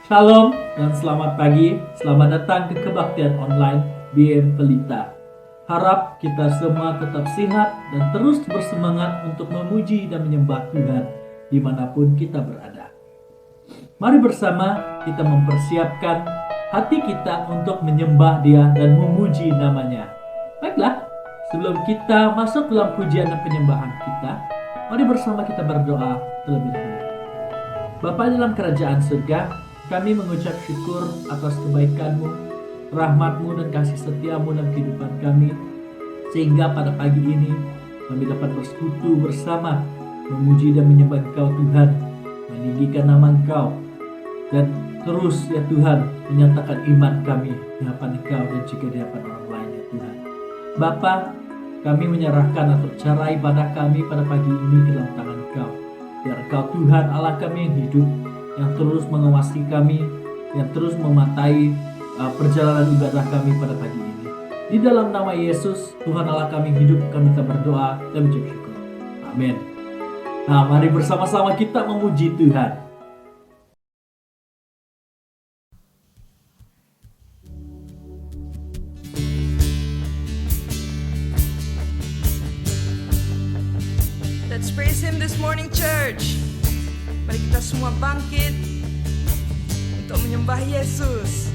Shalom dan selamat pagi. Selamat datang ke kebaktian online BM Pelita. Harap kita semua tetap sehat dan terus bersemangat untuk memuji dan menyembah Tuhan dimanapun kita berada. Mari bersama kita mempersiapkan hati kita untuk menyembah Dia dan memuji namanya. Baiklah, sebelum kita masuk dalam pujian dan penyembahan kita, mari bersama kita berdoa terlebih dahulu. Bapa dalam kerajaan surga, kami mengucap syukur atas kebaikan-Mu, rahmat-Mu dan kasih setia-Mu dalam kehidupan kami, sehingga pada pagi ini kami dapat bersekutu bersama, memuji dan menyembah Engkau Tuhan, meninggikan nama Engkau, dan terus ya Tuhan menyatakan iman kami di hadapan Engkau dan juga di hadapan orang lain ya Tuhan. Bapa, kami menyerahkan atau cara ibadah kami pada pagi ini ke dalam tangan Engkau. Biar Engkau Tuhan Allah kami yang hidup, yang terus mengawasi kami, yang terus mematai perjalanan ibadah kami pada pagi ini. Di dalam nama Yesus, Tuhan Allah kami hidup, kami kita berdoa dan mengucap syukur. Amin. Nah, mari bersama-sama kita memuji Tuhan. Let's praise Him this morning, church. Mari kita semua bangkit untuk menyembah Yesus.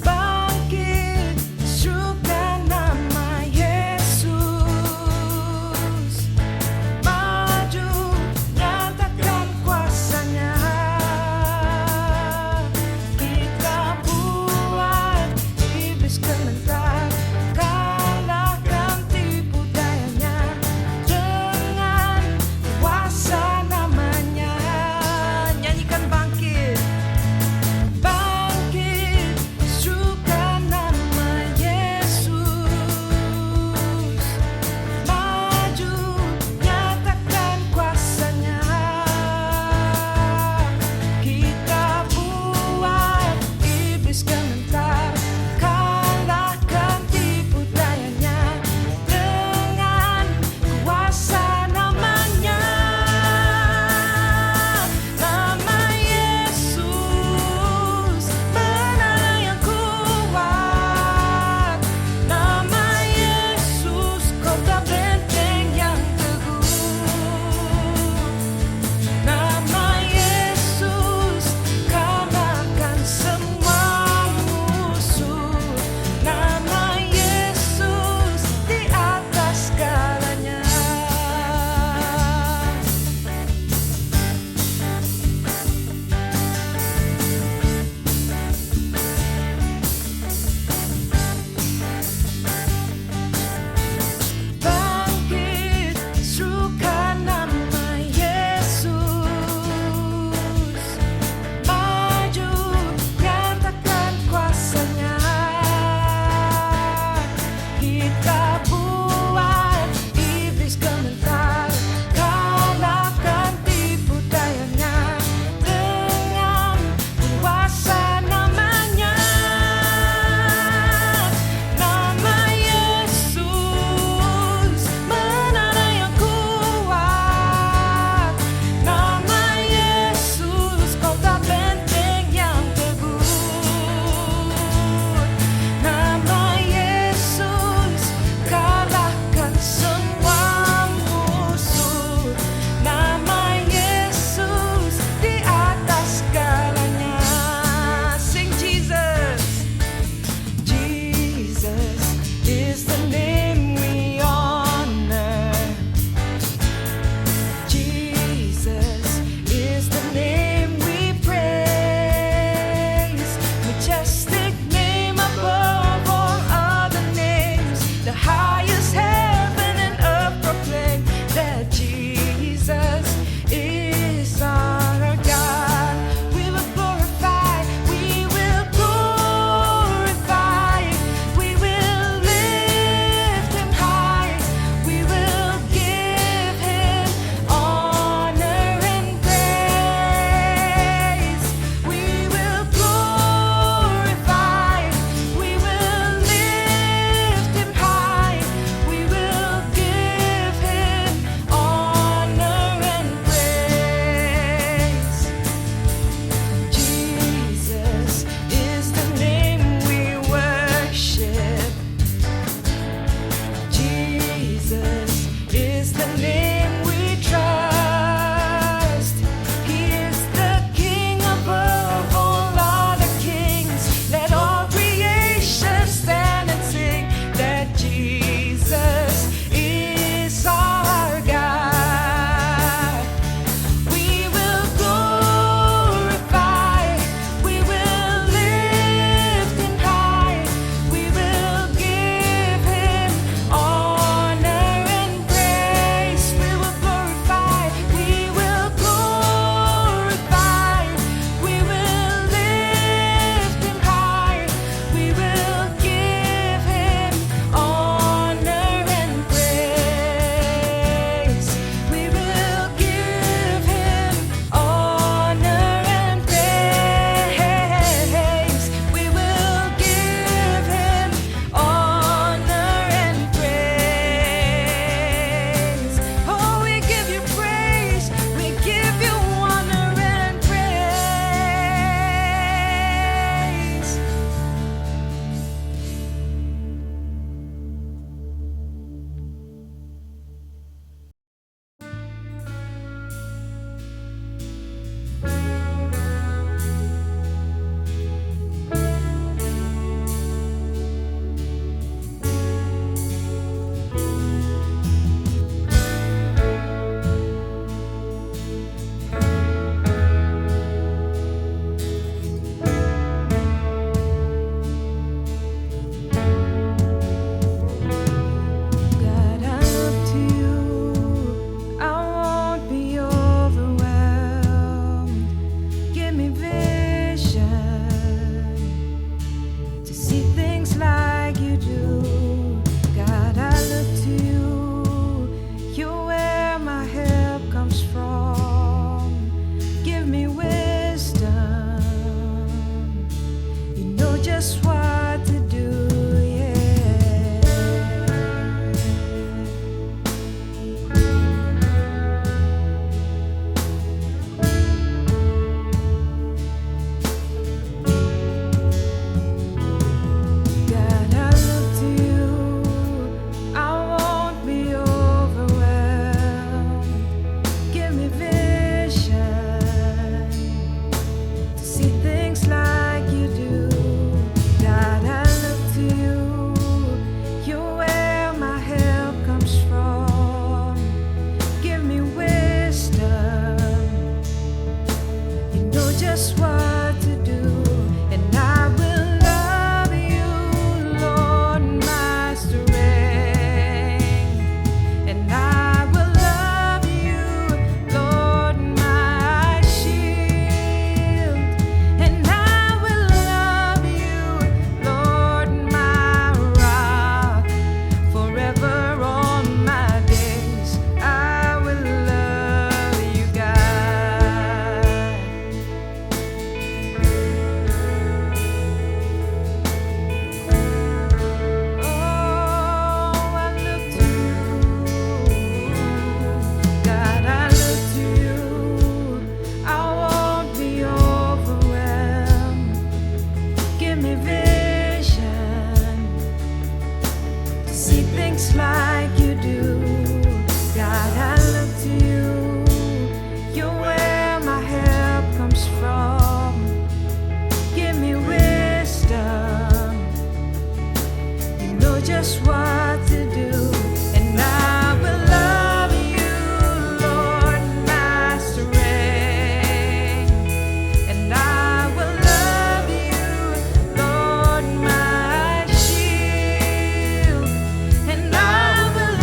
Bangkit, syukurkan nama Yesus. Maju, nyatakan kuasa-Nya. Kita buat iblis gemetar, kalahkan tipu dayanya dengan kuasa namanya. Nyanyikan bangkit. see things like you do. God, I look to you. You're where my help comes from. Give me wisdom. You know just what to do. And I will love you, Lord, my strength. And I will love you, Lord, my shield. And I will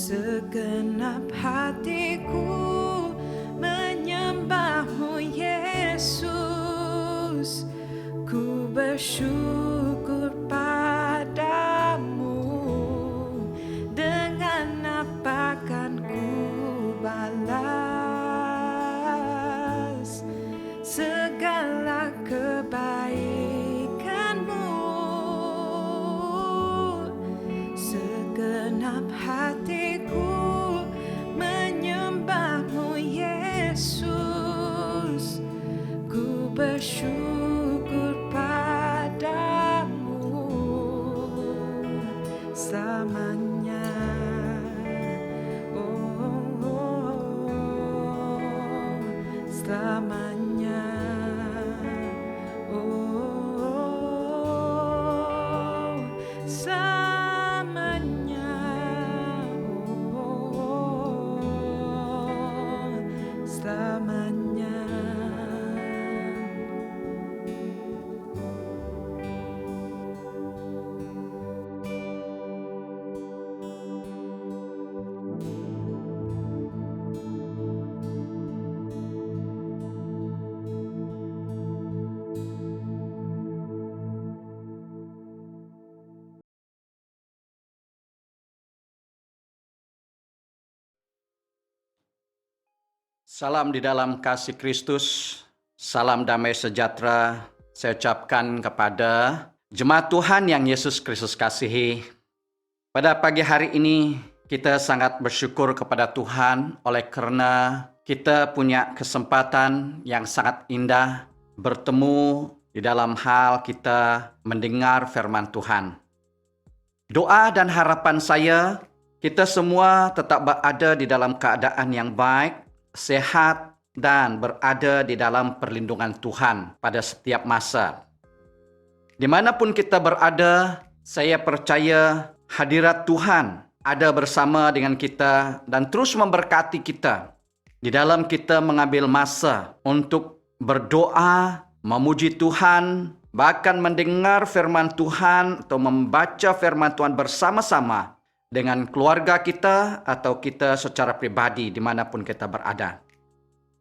Segenap hatiku menyembahmu Yesus. Ku bersyukur padamu. Dengan apa kan ku balas segala kebaikanmu? Segenap hatiku menyembahmu Yesus. Ku bersyukur padamu selamanya. Selamanya. Selamanya. Selamanya. Salam di dalam kasih Kristus, salam damai sejahtera saya ucapkan kepada jemaat Tuhan yang Yesus Kristus kasihi. Pada pagi hari ini kita sangat bersyukur kepada Tuhan oleh karena kita punya kesempatan yang sangat indah bertemu di dalam hal kita mendengar firman Tuhan. Doa dan harapan saya, kita semua tetap berada di dalam keadaan yang baik, sehat, dan berada di dalam perlindungan Tuhan pada setiap masa. Dimanapun kita berada, saya percaya hadirat Tuhan ada bersama dengan kita dan terus memberkati kita di dalam kita mengambil masa untuk berdoa, memuji Tuhan, bahkan mendengar firman Tuhan atau membaca firman Tuhan bersama-sama dengan keluarga kita atau kita secara pribadi dimanapun kita berada.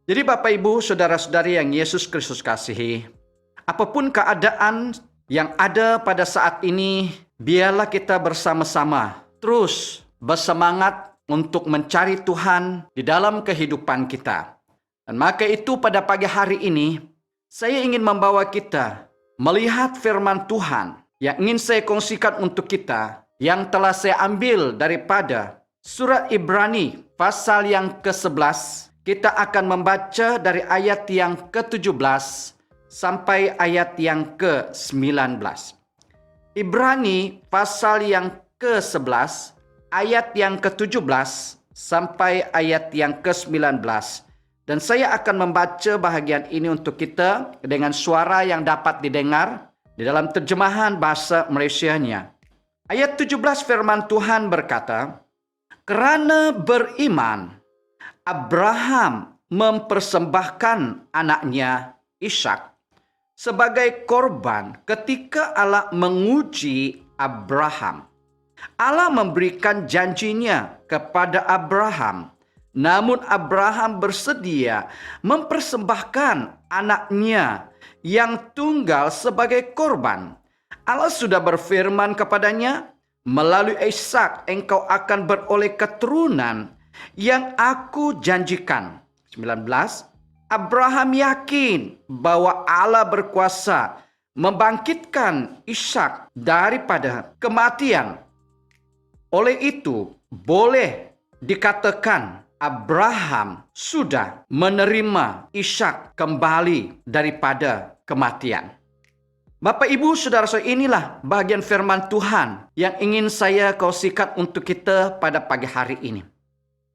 Jadi Bapak Ibu, Saudara-saudari yang Yesus Kristus kasihi, apapun keadaan yang ada pada saat ini, biarlah kita bersama-sama terus bersemangat untuk mencari Tuhan di dalam kehidupan kita. Dan maka itu pada pagi hari ini, saya ingin membawa kita melihat firman Tuhan yang ingin saya kongsikan untuk kita, yang telah saya ambil daripada surat Ibrani pasal yang ke-11. Kita akan membaca dari ayat yang ke-17 sampai ayat yang ke-19. Ibrani pasal yang ke-11 ayat yang ke-17 sampai ayat yang ke-19. Dan saya akan membaca bahagian ini untuk kita dengan suara yang dapat didengar di dalam terjemahan bahasa Malaysianya. Ayat 17 firman Tuhan berkata, "Kerana beriman, Abraham mempersembahkan anaknya Ishak sebagai korban ketika Allah menguji Abraham. Allah memberikan janjinya kepada Abraham, namun Abraham bersedia mempersembahkan anaknya yang tunggal sebagai korban. Allah sudah berfirman kepadanya, melalui Ishak engkau akan beroleh keturunan yang aku janjikan." 19. Abraham yakin bahwa Allah berkuasa membangkitkan Ishak daripada kematian. Oleh itu, boleh dikatakan Abraham sudah menerima Ishak kembali daripada kematian. Bapak Ibu Saudara-saudara, inilah bagian firman Tuhan yang ingin saya kongsikan untuk kita pada pagi hari ini.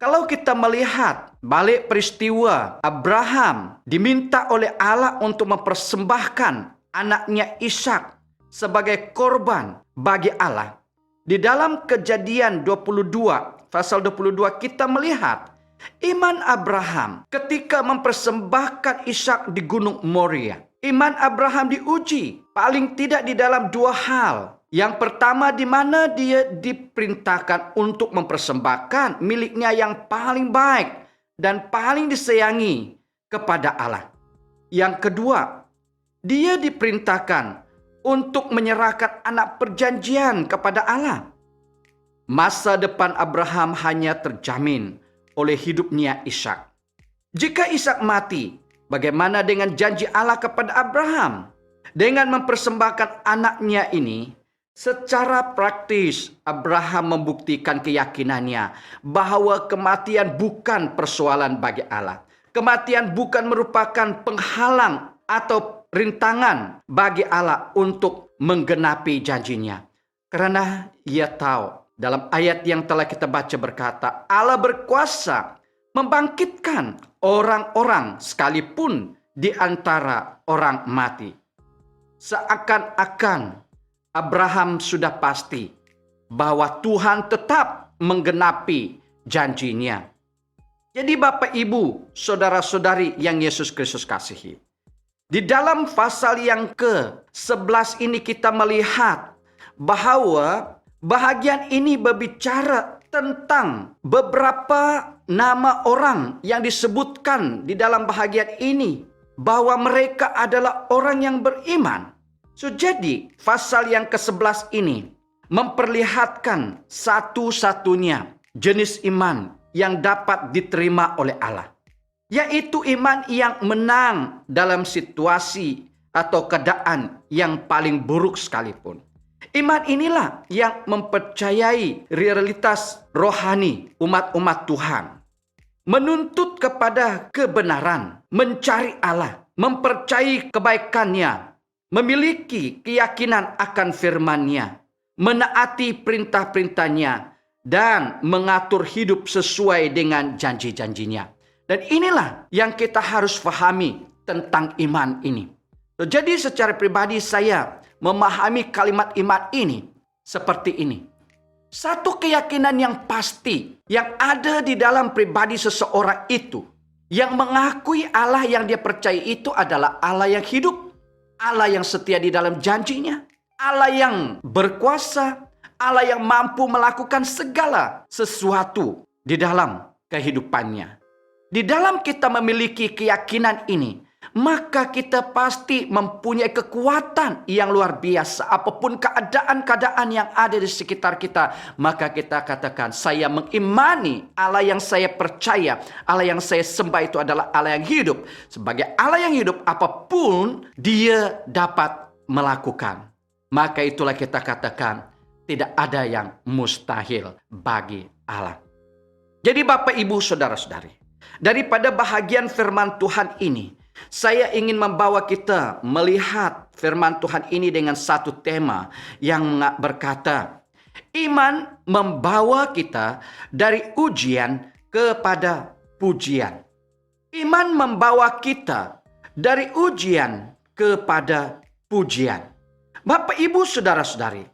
Kalau kita melihat balik peristiwa Abraham diminta oleh Allah untuk mempersembahkan anaknya Ishak sebagai korban bagi Allah. Di dalam Kejadian 22, pasal 22 kita melihat iman Abraham ketika mempersembahkan Ishak di Gunung Moria. Iman Abraham diuji paling tidak di dalam dua hal. Yang pertama, di mana dia diperintahkan untuk mempersembahkan miliknya yang paling baik dan paling disayangi kepada Allah. Yang kedua, dia diperintahkan untuk menyerahkan anak perjanjian kepada Allah. Masa depan Abraham hanya terjamin oleh hidupnya Ishak. Jika Ishak mati, bagaimana dengan janji Allah kepada Abraham? Dengan mempersembahkan anaknya ini, secara praktis Abraham membuktikan keyakinannya bahwa kematian bukan persoalan bagi Allah. Kematian bukan merupakan penghalang atau rintangan bagi Allah untuk menggenapi janjinya. Karena ia tahu dalam ayat yang telah kita baca berkata, Allah berkuasa membangkitkan orang-orang sekalipun di antara orang mati. Seakan-akan Abraham sudah pasti bahwa Tuhan tetap menggenapi janjinya. Jadi Bapak Ibu, saudara-saudari yang Yesus Kristus kasihi. Di dalam pasal yang ke-11 ini kita melihat bahwa bahagian ini berbicara tentang beberapa nama orang yang disebutkan di dalam bahagian ini, bahwa mereka adalah orang yang beriman. So, jadi pasal yang ke-11 ini memperlihatkan satu-satunya jenis iman yang dapat diterima oleh Allah, yaitu iman yang menang dalam situasi atau keadaan yang paling buruk sekalipun. Iman inilah yang mempercayai realitas rohani umat-umat Tuhan, menuntut kepada kebenaran, mencari Allah, mempercayai kebaikannya, memiliki keyakinan akan firman-Nya, menaati perintah-perintahnya, dan mengatur hidup sesuai dengan janji-janjinya. Dan inilah yang kita harus pahami tentang iman ini. Jadi secara pribadi saya memahami kalimat iman ini seperti ini. Satu keyakinan yang pasti yang ada di dalam pribadi seseorang itu, yang mengakui Allah yang dia percaya itu adalah Allah yang hidup, Allah yang setia di dalam janjinya, Allah yang berkuasa, Allah yang mampu melakukan segala sesuatu di dalam kehidupannya. Di dalam kita memiliki keyakinan ini, maka kita pasti mempunyai kekuatan yang luar biasa. Apapun keadaan-keadaan yang ada di sekitar kita, maka kita katakan, saya mengimani Allah yang saya percaya, Allah yang saya sembah itu adalah Allah yang hidup. Sebagai Allah yang hidup, apapun dia dapat melakukan. Maka itulah kita katakan, tidak ada yang mustahil bagi Allah. Jadi Bapak Ibu Saudara-saudari, daripada bahagian firman Tuhan ini, saya ingin membawa kita melihat firman Tuhan ini dengan satu tema yang berkata, iman membawa kita dari ujian kepada pujian. Iman membawa kita dari ujian kepada pujian. Bapak, Ibu, Saudara-saudari,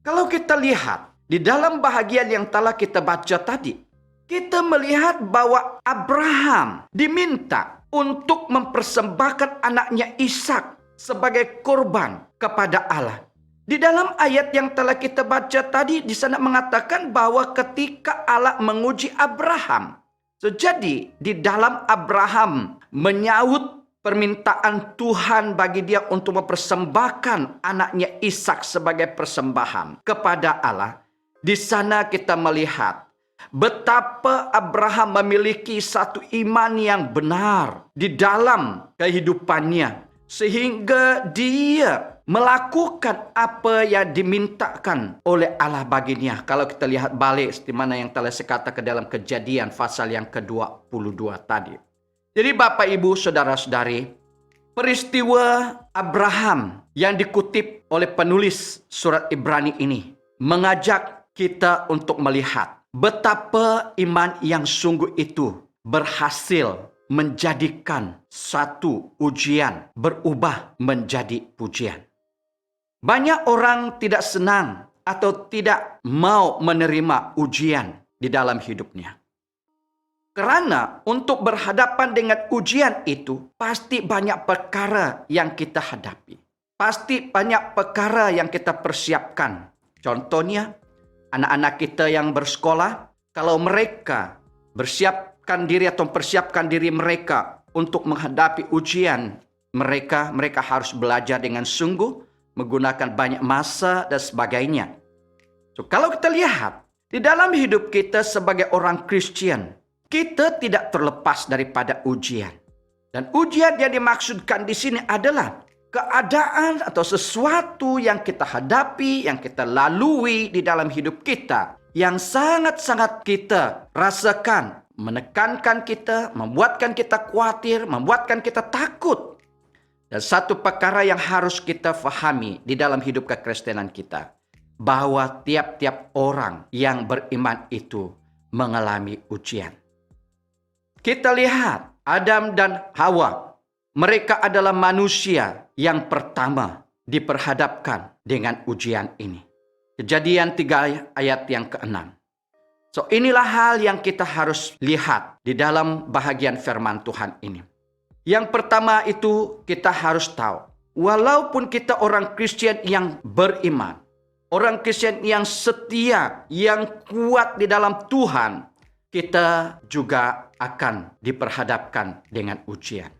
kalau kita lihat di dalam bahagian yang telah kita baca tadi, kita melihat bahwa Abraham diminta untuk mempersembahkan anaknya Ishak sebagai korban kepada Allah. Di dalam ayat yang telah kita baca tadi, di sana mengatakan bahwa ketika Allah menguji Abraham, jadi di dalam Abraham menyahut permintaan Tuhan bagi dia untuk mempersembahkan anaknya Ishak sebagai persembahan kepada Allah, di sana kita melihat betapa Abraham memiliki satu iman yang benar di dalam kehidupannya, sehingga dia melakukan apa yang dimintakan oleh Allah baginya. Kalau kita lihat balik seperti mana yang telah saya katakan ke dalam Kejadian pasal yang ke-22 tadi. Jadi Bapak, Ibu, Saudara-saudari, peristiwa Abraham yang dikutip oleh penulis surat Ibrani ini mengajak kita untuk melihat betapa iman yang sungguh itu berhasil menjadikan satu ujian berubah menjadi pujian. Banyak orang tidak senang atau tidak mau menerima ujian di dalam hidupnya. Karena untuk berhadapan dengan ujian itu pasti banyak perkara yang kita hadapi. pasti banyak perkara yang kita persiapkan. Contohnya, anak-anak kita yang bersekolah, kalau mereka bersiapkan diri atau persiapkan diri mereka untuk menghadapi ujian, mereka harus belajar dengan sungguh, menggunakan banyak masa dan sebagainya. So, kalau kita lihat, di dalam hidup kita sebagai orang Kristen, kita tidak terlepas daripada ujian. Dan ujian yang dimaksudkan di sini adalah keadaan atau sesuatu yang kita hadapi, yang kita lalui di dalam hidup kita, yang sangat-sangat kita rasakan, menekankan kita, membuatkan kita khawatir, membuatkan kita takut. Dan satu perkara yang harus kita fahami di dalam hidup kekristenan kita, bahwa tiap-tiap orang yang beriman itu mengalami ujian. Kita lihat Adam dan Hawa. Mereka adalah manusia yang pertama diperhadapkan dengan ujian ini. Kejadian 3 ayat yang ke-6. So, inilah hal yang kita harus lihat di dalam bahagian firman Tuhan ini. Yang pertama itu kita harus tahu, walaupun kita orang Kristen yang beriman, orang Kristen yang setia, yang kuat di dalam Tuhan, kita juga akan diperhadapkan dengan ujian.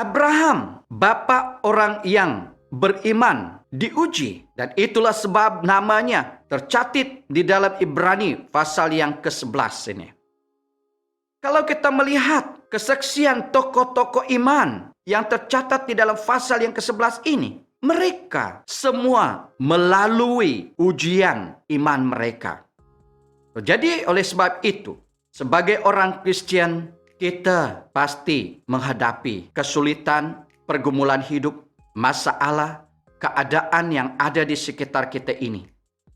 Abraham, bapa orang yang beriman, diuji. Dan itulah sebab namanya tercatat di dalam Ibrani pasal yang ke-11 ini. Kalau kita melihat kesaksian tokoh-tokoh iman yang tercatat di dalam pasal yang ke-11 ini, mereka semua melalui ujian iman mereka. Jadi oleh sebab itu, sebagai orang Kristen, kita pasti menghadapi kesulitan, pergumulan hidup, masalah, keadaan yang ada di sekitar kita ini.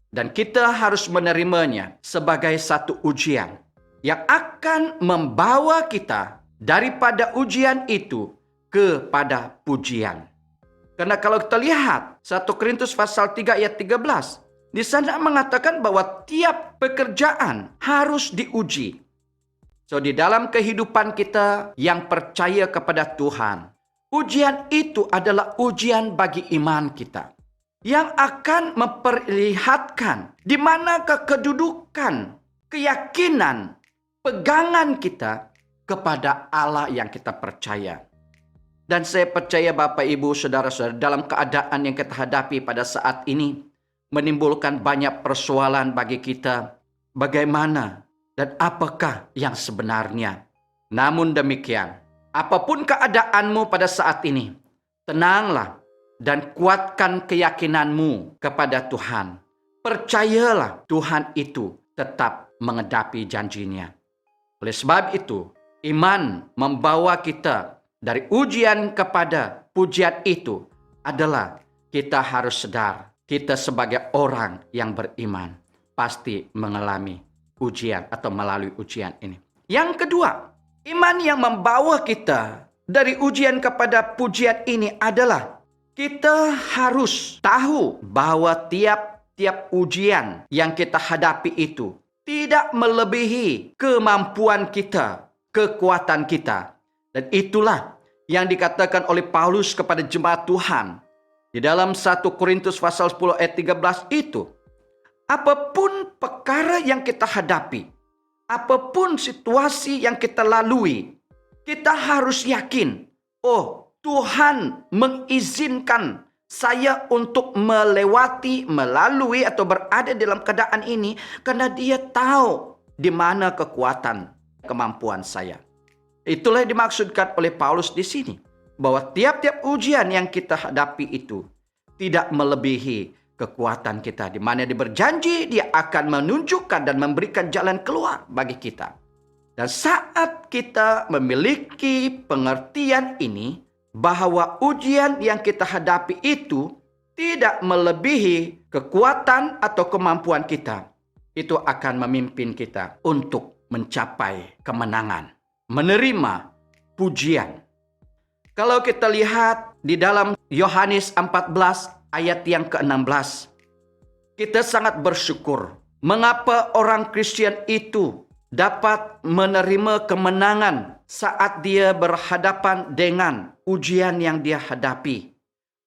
Dan kita harus menerimanya sebagai satu ujian yang akan membawa kita daripada ujian itu kepada pujian. Karena kalau kita lihat 1 Korintus pasal 3 ayat 13, di sana mengatakan bahwa tiap pekerjaan harus diuji. So, di dalam kehidupan kita yang percaya kepada Tuhan, ujian itu adalah ujian bagi iman kita, yang akan memperlihatkan di manakah kedudukan, keyakinan, pegangan kita kepada Allah yang kita percaya. Dan saya percaya Bapak, Ibu, Saudara-saudara, dalam keadaan yang kita hadapi pada saat ini, menimbulkan banyak persoalan bagi kita. Bagaimana dan apakah yang sebenarnya? Namun demikian, apapun keadaanmu pada saat ini, tenanglah dan kuatkan keyakinanmu kepada Tuhan. Percayalah Tuhan itu tetap mengedapi janjinya. Oleh sebab itu, iman membawa kita dari ujian kepada pujian itu adalah kita harus sadar, kita sebagai orang yang beriman pasti mengalami ujian atau melalui ujian ini. Yang kedua, iman yang membawa kita dari ujian kepada pujian ini adalah kita harus tahu bahwa tiap-tiap ujian yang kita hadapi itu tidak melebihi kemampuan kita, kekuatan kita. Dan itulah yang dikatakan oleh Paulus kepada jemaat Tuhan di dalam 1 Korintus pasal 10 ayat 13 itu. Apapun perkara yang kita hadapi, apapun situasi yang kita lalui, kita harus yakin, oh, Tuhan mengizinkan saya untuk melewati, melalui atau berada dalam keadaan ini karena Dia tahu di mana kekuatan, kemampuan saya. Itulah yang dimaksudkan oleh Paulus di sini, bahwa tiap-tiap ujian yang kita hadapi itu tidak melebihi kekuatan kita, di mana Dia berjanji Dia akan menunjukkan dan memberikan jalan keluar bagi kita. Dan saat kita memiliki pengertian ini, bahwa ujian yang kita hadapi itu tidak melebihi kekuatan atau kemampuan kita, itu akan memimpin kita untuk mencapai kemenangan, menerima pujian. Kalau kita lihat di dalam Yohanes 14 ayat yang ke-16, kita sangat bersyukur mengapa orang Kristen itu dapat menerima kemenangan saat dia berhadapan dengan ujian yang dia hadapi.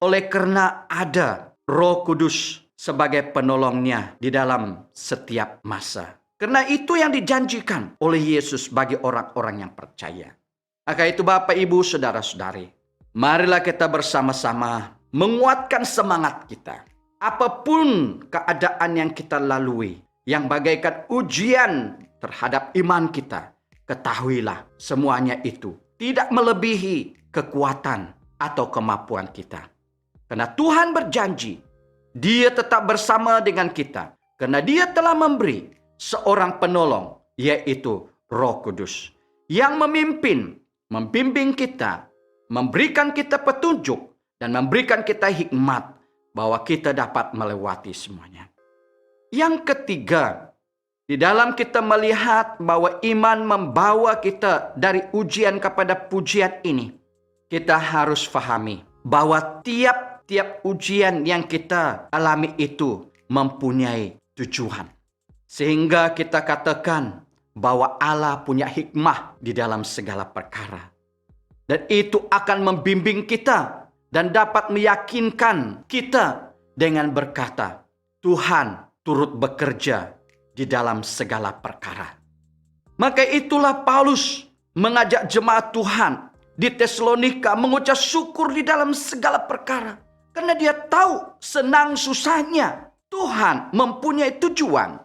oleh karena ada Roh Kudus sebagai penolongnya di dalam setiap masa. Karena itu yang dijanjikan oleh Yesus bagi orang-orang yang percaya. Maka itu Bapak, Ibu, Saudara-saudari, marilah kita bersama-sama menguatkan semangat kita. Apapun keadaan yang kita lalui, yang bagaikan ujian terhadap iman kita, ketahuilah semuanya itu tidak melebihi kekuatan atau kemampuan kita. Karena Tuhan berjanji, Dia tetap bersama dengan kita. Karena Dia telah memberi seorang penolong, yaitu Roh Kudus, yang membimbing kita, memberikan kita petunjuk, dan memberikan kita hikmat bahwa kita dapat melewati semuanya. Yang ketiga, di dalam kita melihat bahwa iman membawa kita dari ujian kepada pujian ini, kita harus pahami bahwa tiap ujian yang kita alami itu mempunyai tujuan. Sehingga kita katakan bahwa Allah punya hikmah di dalam segala perkara. Dan itu akan membimbing kita dan dapat meyakinkan kita dengan berkata, Tuhan turut bekerja di dalam segala perkara. Maka itulah Paulus mengajak jemaat Tuhan di Tesalonika mengucap syukur di dalam segala perkara. Karena dia tahu senang susahnya Tuhan mempunyai tujuan.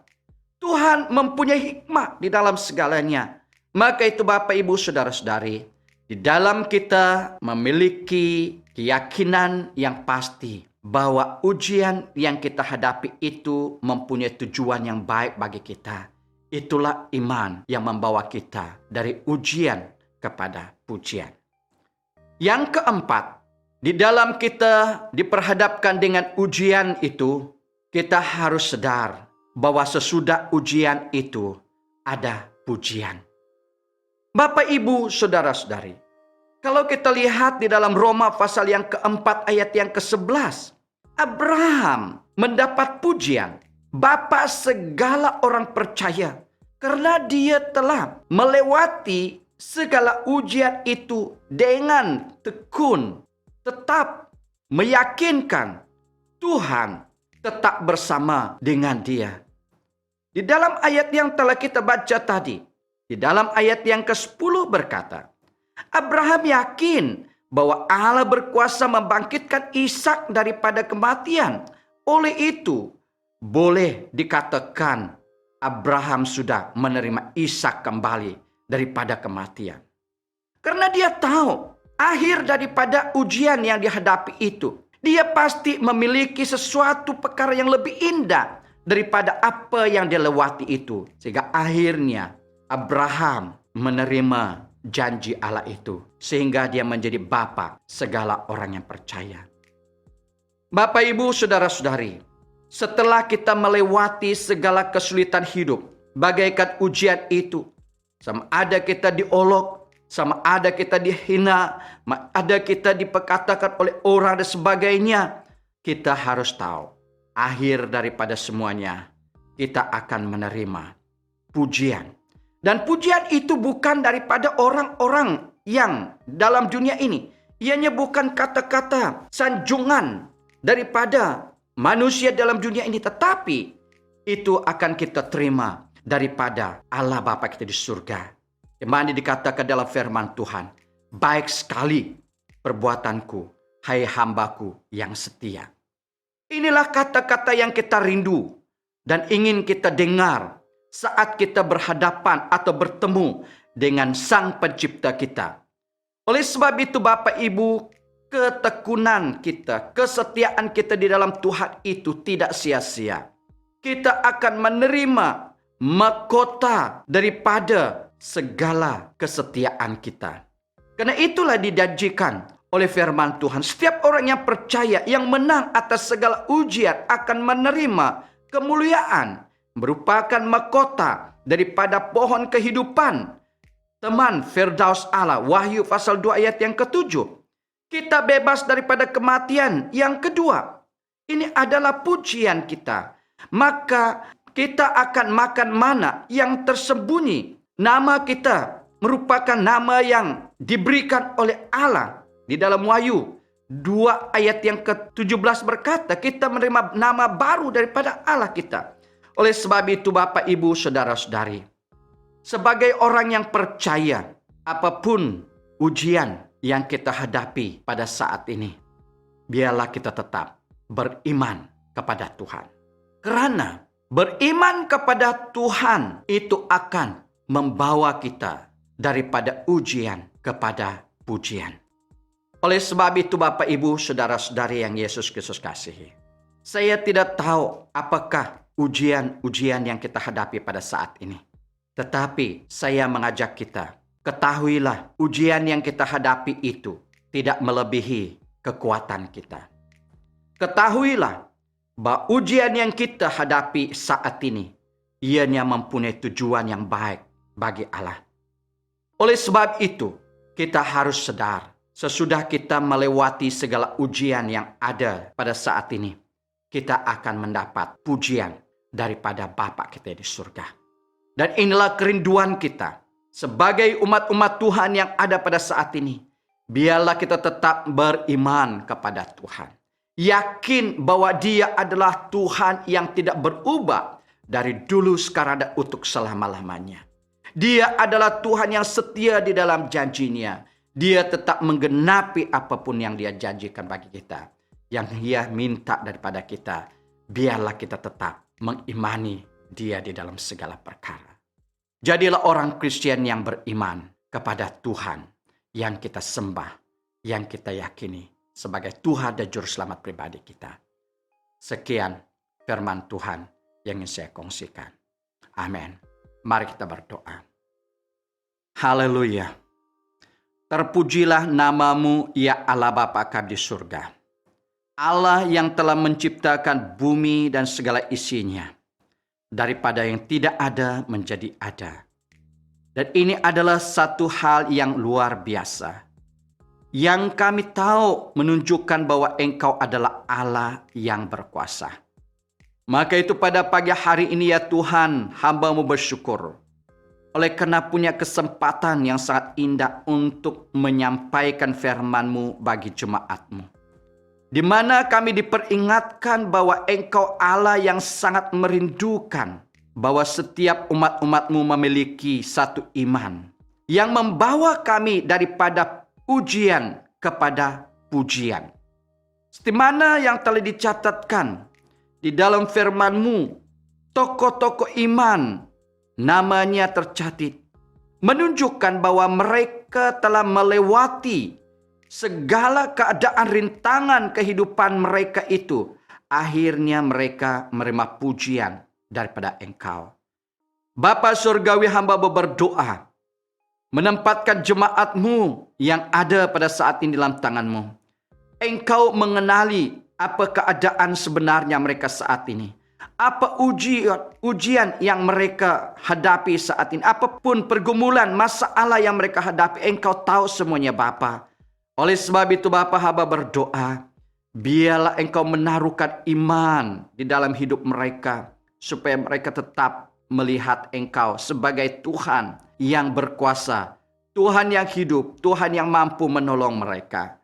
Tuhan mempunyai hikmah di dalam segalanya. Maka itu Bapak, Ibu, Saudara-saudari, di dalam kita memiliki keyakinan yang pasti bahwa ujian yang kita hadapi itu mempunyai tujuan yang baik bagi kita. Itulah iman yang membawa kita dari ujian kepada pujian. Yang keempat, di dalam kita diperhadapkan dengan ujian itu, kita harus sadar bahwa sesudah ujian itu ada pujian. Bapak, Ibu, Saudara-saudari, kalau kita lihat di dalam Roma pasal yang keempat ayat yang ke-11, Abraham mendapat pujian, bapa segala orang percaya, karena dia telah melewati segala ujian itu dengan tekun, tetap meyakinkan Tuhan tetap bersama dengan dia. Di dalam ayat yang telah kita baca tadi, di dalam ayat yang ke-10 berkata, Abraham yakin bahwa Allah berkuasa membangkitkan Ishak daripada kematian. Oleh itu, boleh dikatakan Abraham sudah menerima Ishak kembali daripada kematian. Karena dia tahu akhir daripada ujian yang dihadapi itu, dia pasti memiliki sesuatu perkara yang lebih indah daripada apa yang dia lewati itu. Sehingga akhirnya Abraham menerima janji Allah itu. Sehingga dia menjadi bapa segala orang yang percaya. Bapak, Ibu, Saudara-saudari, setelah kita melewati segala kesulitan hidup, bagaikan ujian itu, sama ada kita diolok, sama ada kita dihina, ada kita diperkatakan oleh orang dan sebagainya. Kita harus tahu, akhir daripada semuanya, kita akan menerima pujian. Dan pujian itu bukan daripada orang-orang yang dalam dunia ini. Ianya bukan kata-kata sanjungan daripada manusia dalam dunia ini. Tetapi itu akan kita terima daripada Allah Bapa kita di surga. Yang mana dikatakan dalam firman Tuhan, baik sekali perbuatanku, hai hambaku yang setia. Inilah kata-kata yang kita rindu dan ingin kita dengar saat kita berhadapan atau bertemu dengan Sang Pencipta kita. Oleh sebab itu Bapak Ibu, ketekunan kita, kesetiaan kita di dalam Tuhan itu tidak sia-sia. Kita akan menerima mahkota daripada segala kesetiaan kita. Karena itulah dijanjikan oleh firman Tuhan. Setiap orang yang percaya, yang menang atas segala ujian akan menerima kemuliaan. Merupakan mahkota daripada pohon kehidupan. Teman Firdaus Allah, Wahyu pasal 2 ayat yang ke-7. Kita bebas daripada kematian. Yang kedua, ini adalah pujian kita. Maka kita akan makan mana yang tersembunyi. Nama kita merupakan nama yang diberikan oleh Allah di dalam Wahyu 2 ayat yang ke-17 berkata, kita menerima nama baru daripada Allah kita. Oleh sebab itu Bapak, Ibu, Saudara-saudari, sebagai orang yang percaya, apapun ujian yang kita hadapi pada saat ini, biarlah kita tetap beriman kepada Tuhan. Karena beriman kepada Tuhan itu akan membawa kita daripada ujian kepada pujian. Oleh sebab itu Bapak, Ibu, Saudara-saudari yang Yesus Kristus kasihi, saya tidak tahu apakah ujian-ujian yang kita hadapi pada saat ini. Tetapi saya mengajak kita, ketahuilah ujian yang kita hadapi itu tidak melebihi kekuatan kita. Ketahuilah bahwa ujian yang kita hadapi saat ini, ianya mempunyai tujuan yang baik bagi Allah. Oleh sebab itu, kita harus sadar, sesudah kita melewati segala ujian yang ada pada saat ini, kita akan mendapat pujian daripada Bapa kita di surga. Dan inilah kerinduan kita sebagai umat-umat Tuhan yang ada pada saat ini. Biarlah kita tetap beriman kepada Tuhan. Yakin bahwa Dia adalah Tuhan yang tidak berubah dari dulu, sekarang, dan untuk selama-lamanya. Dia adalah Tuhan yang setia di dalam janjinya. Dia tetap menggenapi apapun yang Dia janjikan bagi kita. Yang Dia minta daripada kita, biarlah kita tetap mengimani Dia di dalam segala perkara. Jadilah orang Kristen yang beriman kepada Tuhan yang kita sembah, yang kita yakini sebagai Tuhan dan Juru Selamat pribadi kita. Sekian firman Tuhan yang ingin saya kongsikan. Amin. Mari kita berdoa. Haleluya. Terpujilah namamu ya Allah Bapa kami di surga. Allah yang telah menciptakan bumi dan segala isinya. Daripada yang tidak ada menjadi ada. Dan ini adalah satu hal yang luar biasa. Yang kami tahu menunjukkan bahwa Engkau adalah Allah yang berkuasa. Maka itu pada pagi hari ini ya Tuhan, hamba-Mu bersyukur. Oleh karena punya kesempatan yang sangat indah untuk menyampaikan firman-Mu bagi jemaat-Mu. Di mana kami diperingatkan bahwa Engkau Allah yang sangat merindukan bahwa setiap umat-umat-Mu memiliki satu iman yang membawa kami daripada ujian kepada pujian. Seperti mana yang telah dicatatkan di dalam firman-Mu, tokoh-tokoh iman namanya tercatat, menunjukkan bahwa mereka telah melewati segala keadaan rintangan kehidupan mereka itu. Akhirnya mereka menerima pujian daripada Engkau. Bapa Surgawi, hamba berdoa, menempatkan jemaat-Mu yang ada pada saat ini dalam tangan-Mu. Engkau mengenali apa keadaan sebenarnya mereka saat ini. Apa ujian yang mereka hadapi saat ini. Apapun pergumulan, masalah yang mereka hadapi, Engkau tahu semuanya Bapa. Oleh sebab itu Bapa, hamba berdoa, biarlah Engkau menaruhkan iman di dalam hidup mereka. Supaya mereka tetap melihat Engkau sebagai Tuhan yang berkuasa. Tuhan yang hidup, Tuhan yang mampu menolong mereka.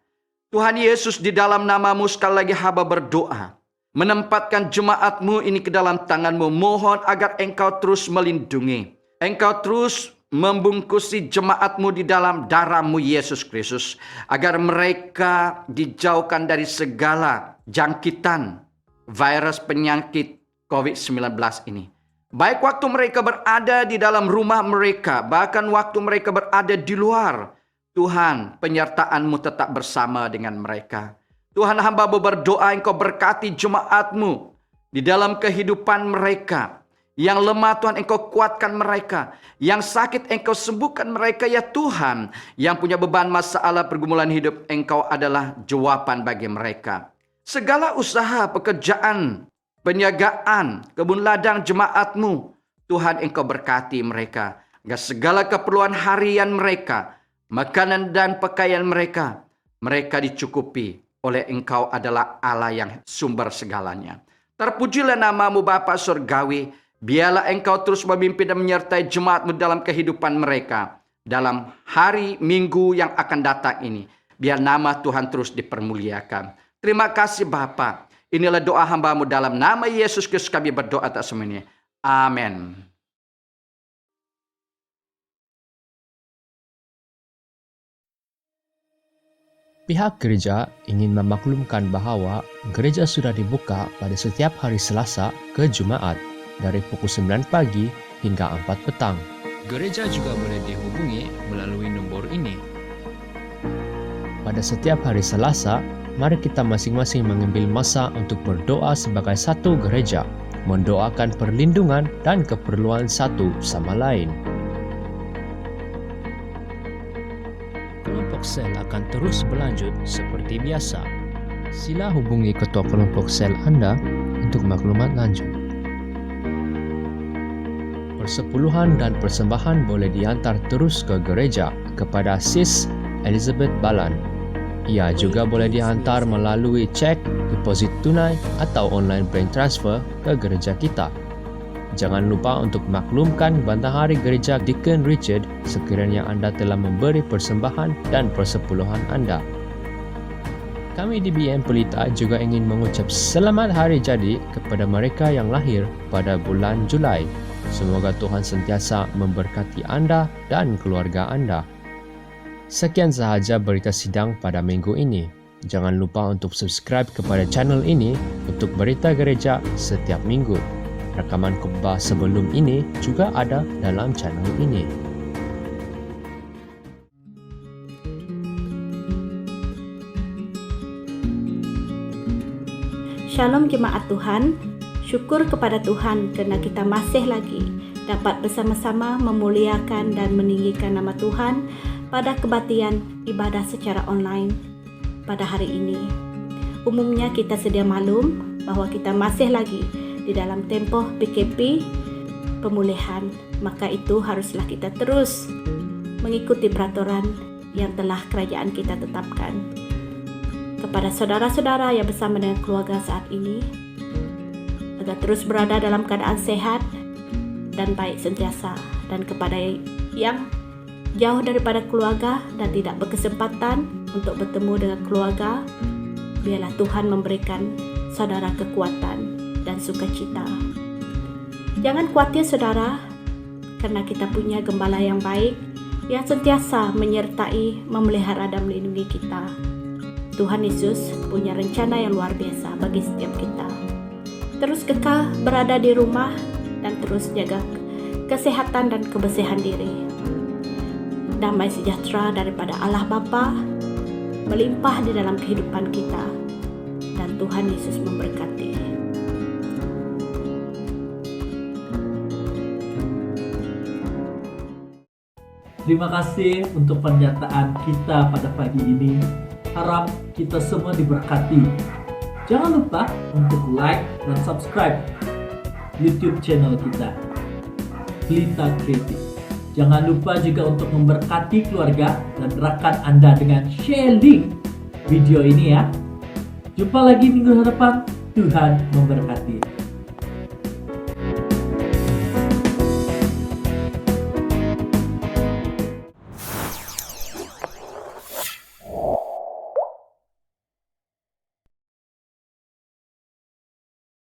Tuhan Yesus, di dalam nama-Mu sekali lagi hamba berdoa. Menempatkan jemaat-Mu ini ke dalam tangan-Mu. Mohon agar Engkau terus melindungi. Engkau terus membungkusi jemaat-Mu di dalam darah-Mu Yesus Kristus. Agar mereka dijauhkan dari segala jangkitan virus penyakit COVID-19 ini. Baik waktu mereka berada di dalam rumah mereka, bahkan waktu mereka berada di luar. Tuhan, penyertaan-Mu tetap bersama dengan mereka. Tuhan, hamba berdoa Engkau berkati jemaat-Mu di dalam kehidupan mereka. Yang lemah Tuhan Engkau kuatkan mereka. Yang sakit Engkau sembuhkan mereka ya Tuhan. Yang punya beban masalah pergumulan hidup, Engkau adalah jawaban bagi mereka. Segala usaha, pekerjaan, penjagaan, kebun ladang jemaat-Mu, Tuhan Engkau berkati mereka. Agar segala keperluan harian mereka, makanan dan pakaian mereka, mereka dicukupi oleh Engkau adalah Allah yang sumber segalanya. Terpujilah nama-Mu Bapa Surgawi. Biarlah Engkau terus memimpin dan menyertai jemaat-Mu dalam kehidupan mereka. Dalam hari Minggu yang akan datang ini. Biar nama Tuhan terus dipermuliakan. Terima kasih Bapa. Inilah doa hamba-Mu dalam nama Yesus Kristus kami berdoa atas semuanya. Amin. Pihak gereja ingin memaklumkan bahwa gereja sudah dibuka pada setiap hari Selasa ke Jumaat dari pukul 9 pagi hingga 4 petang. Gereja juga boleh dihubungi melalui nombor ini. Pada setiap hari Selasa, mari kita masing-masing mengambil masa untuk berdoa sebagai satu gereja, mendoakan perlindungan dan keperluan satu sama lain. Kelompok sel akan terus berlanjut seperti biasa. Sila hubungi ketua kelompok sel Anda untuk maklumat lanjut. Persepuluhan dan persembahan boleh diantar terus ke gereja kepada Sis Elizabeth Balan. Ia juga boleh dihantar melalui cek, deposit tunai atau online bank transfer ke gereja kita. Jangan lupa untuk maklumkan Bantahari Gereja Deacon Richard sekiranya Anda telah memberi persembahan dan persepuluhan Anda. Kami di BM Pelita juga ingin mengucap selamat hari jadi kepada mereka yang lahir pada bulan Julai. Semoga Tuhan sentiasa memberkati Anda dan keluarga Anda. Sekian sahaja berita sidang pada minggu ini. Jangan lupa untuk subscribe kepada channel ini untuk berita gereja setiap minggu. Rekaman khotbah sebelum ini juga ada dalam channel ini. Shalom jemaat Tuhan, syukur kepada Tuhan karena kita masih lagi dapat bersama-sama memuliakan dan meninggikan nama Tuhan pada kebaktian ibadah secara online pada hari ini. Umumnya kita sedia maklum bahwa kita masih lagi di dalam tempoh PKP pemulihan, maka itu haruslah kita terus mengikuti peraturan yang telah kerajaan kita tetapkan. Kepada saudara-saudara yang bersama dengan keluarga saat ini, agar terus berada dalam keadaan sehat dan baik sentiasa, dan kepada yang jauh daripada keluarga dan tidak berkesempatan untuk bertemu dengan keluarga, biarlah Tuhan memberikan saudara kekuatan dan sukacita. Jangan khawatir saudara, karena kita punya gembala yang baik yang sentiasa menyertai, memelihara dan melindungi kita. Tuhan Yesus punya rencana yang luar biasa bagi setiap kita. Terus kekal berada di rumah dan terus jaga kesehatan dan kebersihan diri. Damai sejahtera daripada Allah Bapa melimpah di dalam kehidupan kita, dan Tuhan Yesus memberkati. Terima kasih untuk pernyataan kita pada pagi ini. Harap kita semua diberkati. Jangan lupa untuk like dan subscribe YouTube channel kita, Pelita Kreatif. Jangan lupa juga untuk memberkati keluarga dan rekan Anda dengan share link video ini ya. Jumpa lagi minggu depan. Tuhan memberkati.